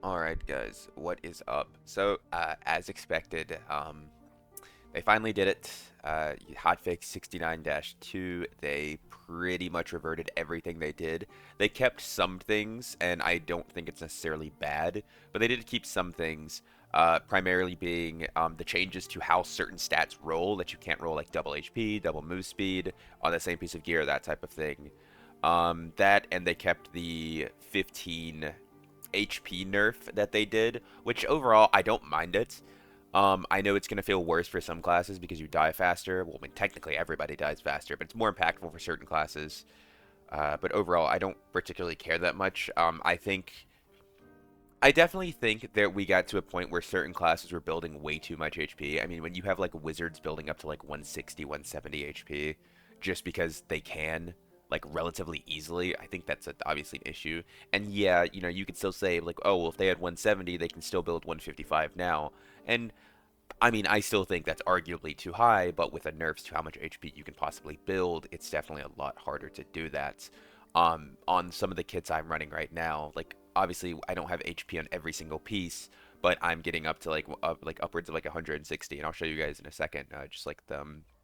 Alright guys, what is up? So, as expected, they finally did it. Hotfix 69-2, they pretty much reverted everything they did. They kept some things, and I don't think it's necessarily bad, but they did keep some things, primarily being the changes to how certain stats roll, that you can't roll like double HP, double move speed on the same piece of gear, that type of thing. That, and they kept the 15 HP nerf that they did, which overall I don't mind it. I know it's going to feel worse for some classes because you die faster. Well, I mean, technically everybody dies faster, but it's more impactful for certain classes. But overall, I don't particularly care that much. I definitely think that we got to a point where certain classes were building way too much HP. I mean, when you have like wizards building up to like 160, 170 HP, just because they can, like relatively easily, I think that's obviously an issue. And yeah, you could still say like, oh, well, if they had 170, they can still build 155 now. And I mean, I still think that's arguably too high, but with a nerfs to how much HP you can possibly build, it's definitely a lot harder to do that. On some of the kits I'm running right now, like obviously I don't have HP on every single piece, but I'm getting up to like upwards of like 160, and I'll show you guys in a second, just like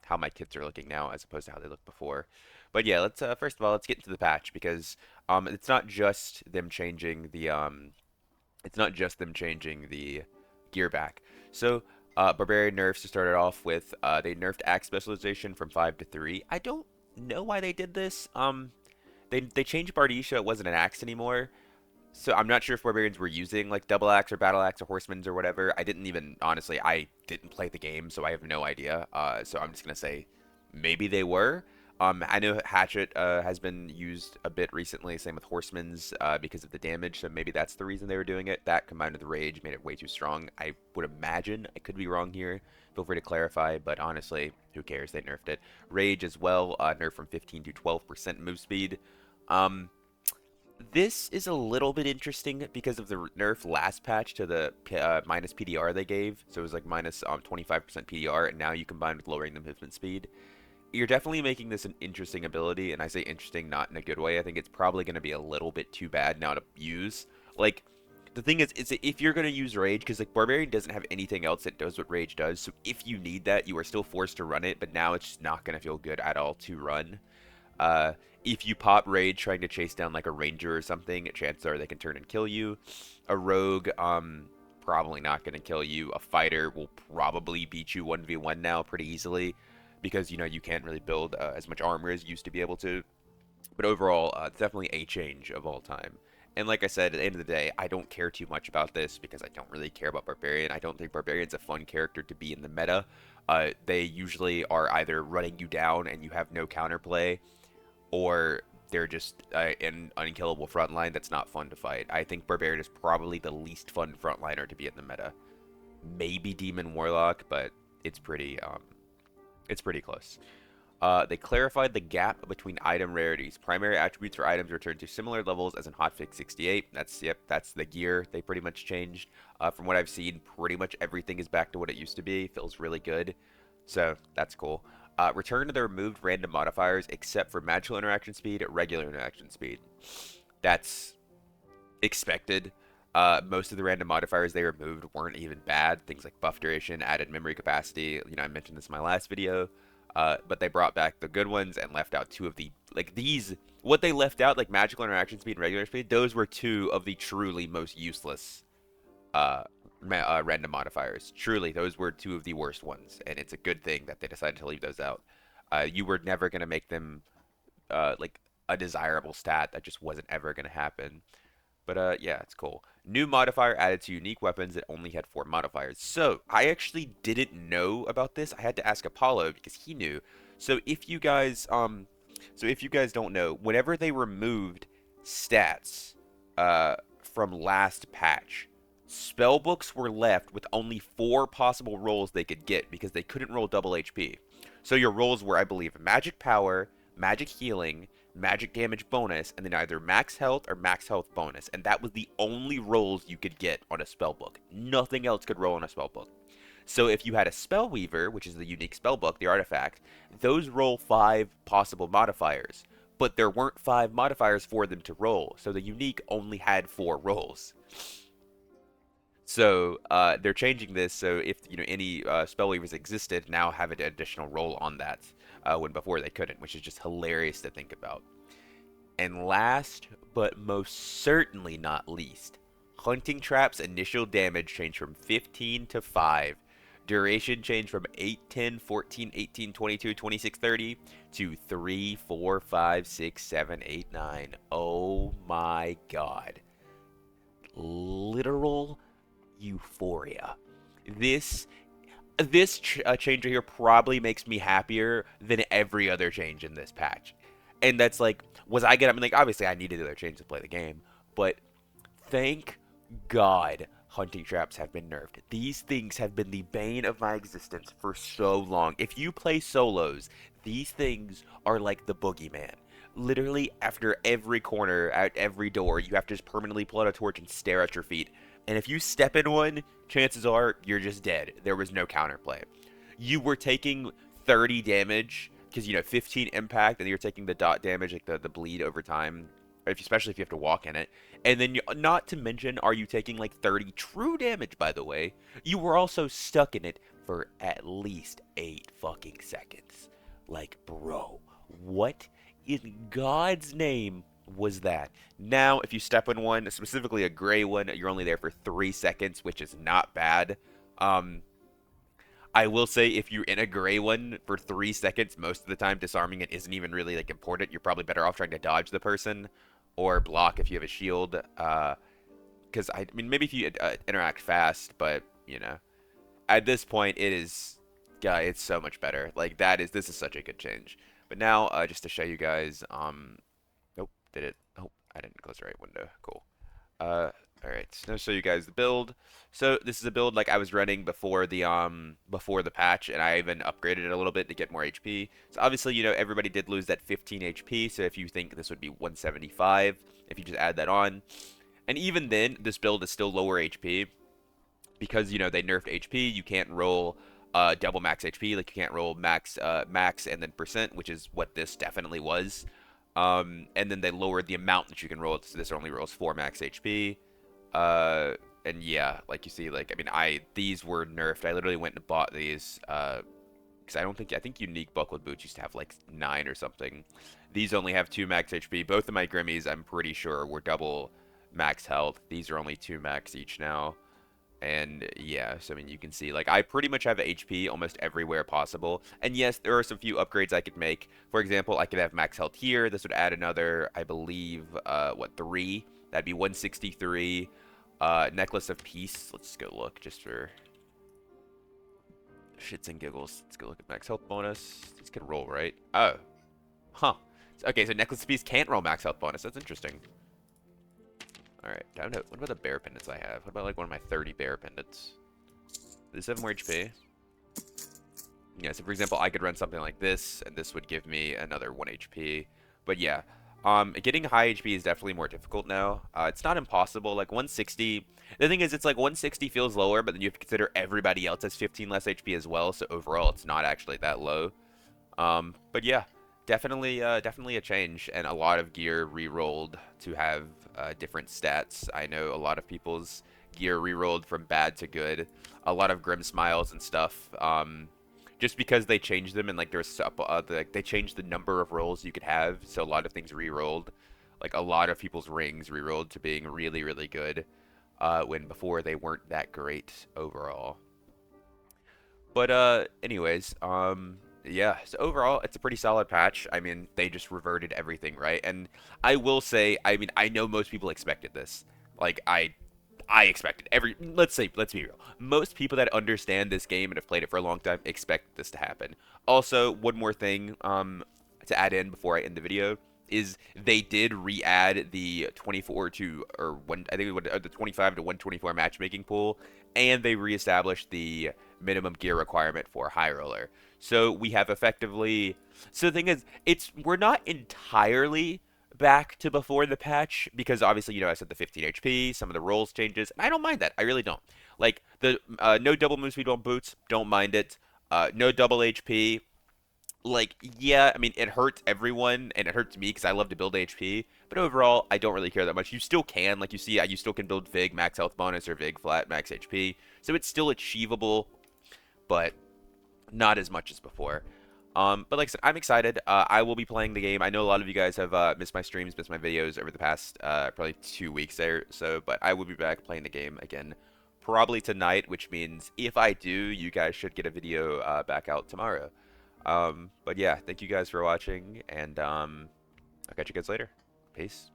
how my kits are looking now as opposed to how they looked before. But yeah, let's first of all let's get into the patch because it's not just them changing the gear back. So, Barbarian nerfs to start it off with. They nerfed axe specialization from 5 to 3. I don't know why they did this. They changed Bardisha. It wasn't an axe anymore. So I'm not sure if Barbarians were using like double axe or battle axe or horsemen's or whatever. I didn't even honestly. I didn't play the game, so I have no idea. So I'm just gonna say maybe they were. I know Hatchet has been used a bit recently, same with Horseman's because of the damage, so maybe that's the reason they were doing it. That combined with the rage made it way too strong. I would imagine. I could be wrong here. Feel free to clarify, but honestly, who cares? They nerfed it. Rage as well, nerfed from 15 to 12% move speed. Um, this is a little bit interesting because of the nerf last patch to the minus PDR they gave. So it was like minus 25% PDR, and now you combine with lowering the movement speed. You're definitely making this an interesting ability, and I say interesting not in a good way. I think it's probably going to be a little bit too bad now to use. Like, the thing is if you're going to use Rage, because like Barbarian doesn't have anything else that does what Rage does, so if you need that, you are still forced to run it, but now it's just not going to feel good at all to run. Uh, if you pop Rage trying to chase down like a Ranger or something, chances are they can turn and kill you. A Rogue, probably not going to kill you. A Fighter will probably beat you 1v1 now pretty easily because you can't really build as much armor as you used to be able to. But overall, it's definitely a change of all time. And like I said, at the end of the day, I don't care too much about this because I don't really care about Barbarian. I don't think Barbarian's a fun character to be in the meta. They usually are either running you down and you have no counterplay, or they're just an unkillable frontline that's not fun to fight. I think Barbarian is probably the least fun frontliner to be in the meta. Maybe Demon Warlock, but it's pretty close. They clarified the gap between item rarities. Primary attributes for items return to similar levels as in Hotfix 68. That's the gear they pretty much changed. From what I've seen, pretty much everything is back to what it used to be. Feels really good, so that's cool. Return to the removed random modifiers except for magical interaction speed, regular interaction speed. That's expected. Most of the random modifiers they removed weren't even bad. Things like buff duration, added memory capacity. I mentioned this in my last video. But they brought back the good ones and left out two of the these. What they left out, like magical interaction speed and regular speed, those were two of the truly most useless uh, random modifiers. Truly, those were two of the worst ones, and it's a good thing that they decided to leave those out. You were never gonna make them like a desirable stat. That just wasn't ever gonna happen. But yeah, it's cool. New modifier added to unique weapons that only had 4 modifiers. So I actually didn't know about this. I had to ask Apollo because he knew. So if you guys don't know, whenever they removed stats from last patch, spellbooks were left with only 4 possible rolls they could get because they couldn't roll double HP. So your rolls were, I believe, magic power, magic healing, magic damage bonus, and then either max health or max health bonus. And that was the only rolls you could get on a spellbook. Nothing else could roll on a spellbook. So if you had a Spellweaver, which is the unique spellbook, the artifact, those roll 5 possible modifiers. But there weren't 5 modifiers for them to roll, so the unique only had 4 rolls. So they're changing this so if any spell weavers existed now have an additional roll on that when before they couldn't, which is just hilarious to think about. And last but most certainly not least, hunting traps initial damage changed from 15 to 5. Duration changed from 8, 10, 14, 18, 22, 26, 30 to 3, 4, 5, 6, 7, 8, 9. Oh my god. Literal euphoria. This this change here probably makes me happier than every other change in this patch. And that's like, was I gonna? I mean, like obviously I needed other changes to play the game, but thank God hunting traps have been nerfed. These things have been the bane of my existence for so long. If you play solos, these things are like the boogeyman. Literally, after every corner, at every door, you have to just permanently pull out a torch and stare at your feet. And if you step in one, chances are you're just dead. There was no counterplay. You were taking 30 damage because 15 impact, and you're taking the dot damage, like the bleed over time, especially if you have to walk in it. And then, not to mention, are you taking like 30 true damage, by the way? You were also stuck in it for at least 8 fucking seconds. Like, bro, what in God's name was that? Now, if you step in one, specifically a gray one, you're only there for 3 seconds, which is not bad. Um, I will say if you're in a gray one for 3 seconds, most of the time disarming it isn't even really like important. You're probably better off trying to dodge the person or block if you have a shield. Because I mean, maybe if you interact fast, but at this point, it is, yeah, it's so much better. Like this is such a good change. But now, just to show you guys, nope, did it? Oh, I didn't close the right window. Cool. Uh, all right, so I'll show you guys the build. So this is a build like I was running before the patch, and I even upgraded it a little bit to get more HP. So obviously, everybody did lose that 15 HP. So if you think this would be 175, if you just add that on, and even then, this build is still lower HP because they nerfed HP. You can't roll double max HP, like you can't roll max and then percent, which is what this definitely was. And then they lowered the amount that you can roll, so this only rolls 4 max HP. Uh, and yeah, like you see, like I mean, these were nerfed. I literally went and bought these because I think unique buckled boots used to have like 9 or something. These only have 2 max HP. Both of my Grimmies, I'm pretty sure, were double max health. These are only 2 max each now. And yeah, so I mean, you can see, like, I pretty much have HP almost everywhere possible. And yes, there are some few upgrades I could make. For example, I could have max health here. This would add another, I believe, 3? That'd be 163. Necklace of Peace. Let's go look just for shits and giggles. Let's go look at max health bonus. This can roll, right? Oh. Huh. Okay, so Necklace of Peace can't roll max health bonus. That's interesting. Alright, what about the bear pendants I have? What about like one of my 30 bear pendants? Does this have more HP? Yeah, so for example, I could run something like this, and this would give me another 1 HP. But yeah, getting high HP is definitely more difficult now. It's not impossible. Like 160, the thing is, it's like 160 feels lower, but then you have to consider everybody else has 15 less HP as well, so overall it's not actually that low. But yeah, definitely a change, and a lot of gear re-rolled to have different stats. I know a lot of people's gear re-rolled from bad to good. A lot of Grim Smiles and stuff. Just because they changed them, and like they changed the number of rolls you could have, so a lot of things re-rolled. Like a lot of people's rings re-rolled to being really, really good, when before they weren't that great overall. But anyways, yeah. So overall, it's a pretty solid patch. I mean, they just reverted everything, right? And I will say, I mean, I know most people expected this. Like I expected let's be real. Most people that understand this game and have played it for a long time expect this to happen. Also, one more thing to add in before I end the video is they did re-add the 24 to or one I think it was the 25 to 124 matchmaking pool, and they reestablished the minimum gear requirement for high roller. So we have effectively. So the thing is, we're not entirely back to before the patch because obviously I said the 15 HP, some of the rolls changes, and I don't mind that. I really don't. Like the no double move speed on boots, don't mind it. No double HP. Like, yeah, I mean, it hurts everyone, and it hurts me because I love to build HP. But overall, I don't really care that much. You still can, like you see, you still can build Vig max health bonus or Vig flat max HP. So it's still achievable, but not as much as before. But like I said, I'm excited. I will be playing the game. I know a lot of you guys have missed my streams, missed my videos over the past probably 2 weeks or so, but I will be back playing the game again probably tonight, which means if I do, you guys should get a video back out tomorrow. But yeah, thank you guys for watching, and I'll catch you guys later. Peace.